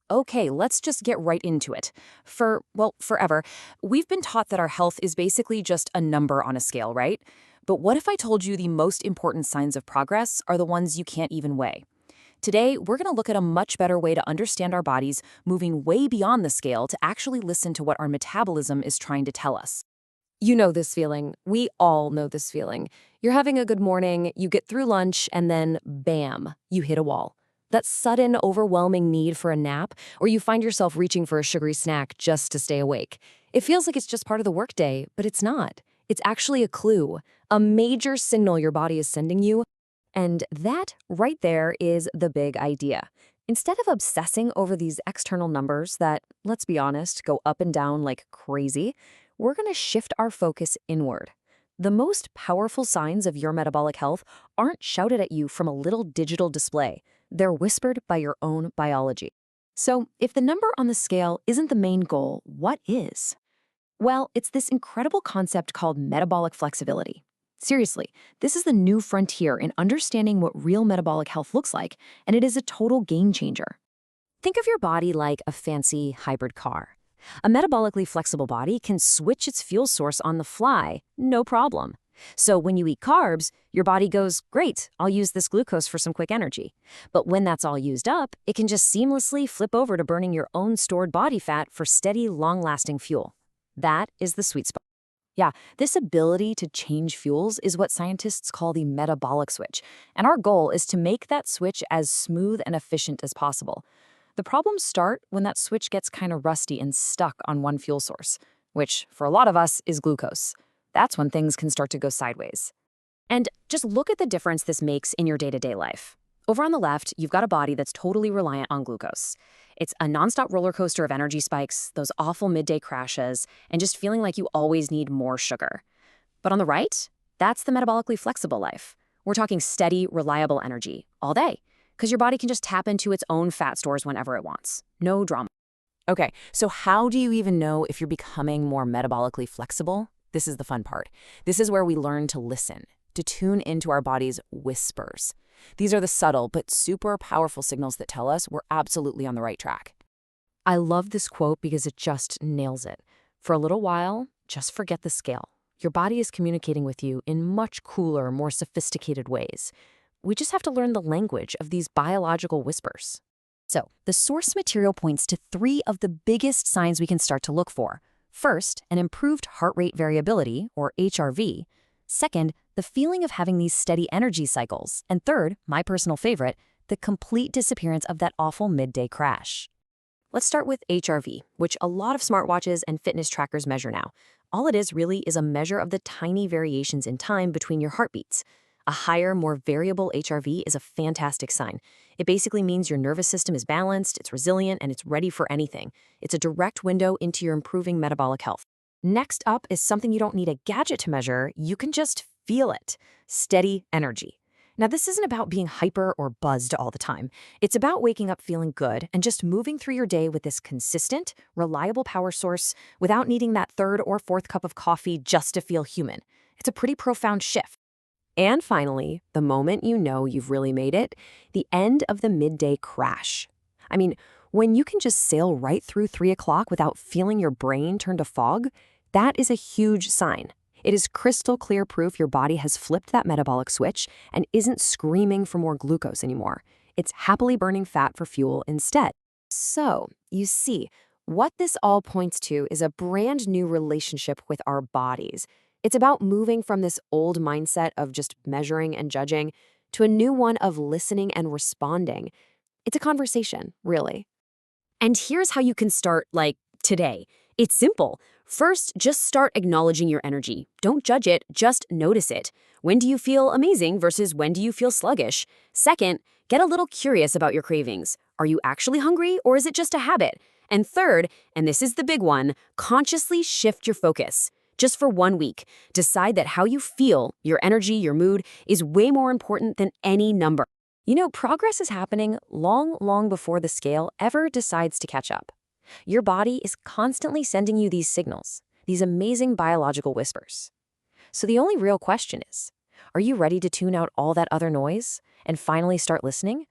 Okay, let's just get right into it. Forever, we've been taught that our health is basically just a number on a scale, right? But what if I told you the most important signs of progress are the ones you can't even weigh? Today, we're going to look at a much better way to understand our bodies, moving way beyond the scale to actually listen to what our metabolism is trying to tell us. You know this feeling. We all know this feeling. You're having a good morning, you get through lunch, and then bam, you hit a wall. That sudden, overwhelming need for a nap, or you find yourself reaching for a sugary snack just to stay awake. It feels like it's just part of the workday, but it's not. It's actually a clue, a major signal your body is sending you. And that right there is the big idea. Instead of obsessing over these external numbers that, let's be honest, go up and down like crazy, we're going to shift our focus inward. The most powerful signs of your metabolic health aren't shouted at you from a little digital display. They're whispered by your own biology. So, if the number on the scale isn't the main goal, what is? Well, it's this incredible concept called metabolic flexibility. Seriously, this is the new frontier in understanding what real metabolic health looks like, and it is a total game changer. Think of your body like a fancy hybrid car. A metabolically flexible body can switch its fuel source on the fly, no problem. So when you eat carbs, your body goes, great, I'll use this glucose for some quick energy. But when that's all used up, it can just seamlessly flip over to burning your own stored body fat for steady, long-lasting fuel. That is the sweet spot. Yeah, this ability to change fuels is what scientists call the metabolic switch, and our goal is to make that switch as smooth and efficient as possible. The problems start when that switch gets kind of rusty and stuck on one fuel source, which, for a lot of us, is glucose. That's when things can start to go sideways. And just look at the difference this makes in your day-to-day life. Over on the left, you've got a body that's totally reliant on glucose. It's a nonstop roller coaster of energy spikes, those awful midday crashes, and just feeling like you always need more sugar. But on the right, that's the metabolically flexible life. We're talking steady, reliable energy all day, because your body can just tap into its own fat stores whenever it wants. No drama. Okay, so how do you even know if you're becoming more metabolically flexible? This is the fun part. This is where we learn to listen, to tune into our body's whispers. These are the subtle but super powerful signals that tell us we're absolutely on the right track. I love this quote because it just nails it. For a little while, just forget the scale. Your body is communicating with you in much cooler, more sophisticated ways. We just have to learn the language of these biological whispers. So, the source material points to 3 of the biggest signs we can start to look for. First, an improved heart rate variability, or HRV. Second, the feeling of having these steady energy cycles. And third, my personal favorite, the complete disappearance of that awful midday crash. Let's start with HRV, which a lot of smartwatches and fitness trackers measure now. All it is really is a measure of the tiny variations in time between your heartbeats. A higher, more variable HRV is a fantastic sign. It basically means your nervous system is balanced, it's resilient, and it's ready for anything. It's a direct window into your improving metabolic health. Next up is something you don't need a gadget to measure, you can just feel it. Steady energy. Now, this isn't about being hyper or buzzed all the time. It's about waking up feeling good and just moving through your day with this consistent, reliable power source without needing that 3rd or 4th cup of coffee just to feel human. It's a pretty profound shift. And finally, the moment you know you've really made it, the end of the midday crash. I mean, when you can just sail right through 3 o'clock without feeling your brain turn to fog, that is a huge sign. It is crystal clear proof your body has flipped that metabolic switch and isn't screaming for more glucose anymore. It's happily burning fat for fuel instead. So, you see, what this all points to is a brand new relationship with our bodies. It's about moving from this old mindset of just measuring and judging to a new one of listening and responding. It's a conversation, really. And here's how you can start, today. It's simple. First, just start acknowledging your energy. Don't judge it, just notice it. When do you feel amazing versus when do you feel sluggish? Second, get a little curious about your cravings. Are you actually hungry or is it just a habit? And third, and this is the big one, consciously shift your focus. Just for 1 week, decide that how you feel, your energy, your mood, is way more important than any number. You know, progress is happening long before the scale ever decides to catch up. Your body is constantly sending you these signals, these amazing biological whispers. So the only real question is, are you ready to tune out all that other noise and finally start listening?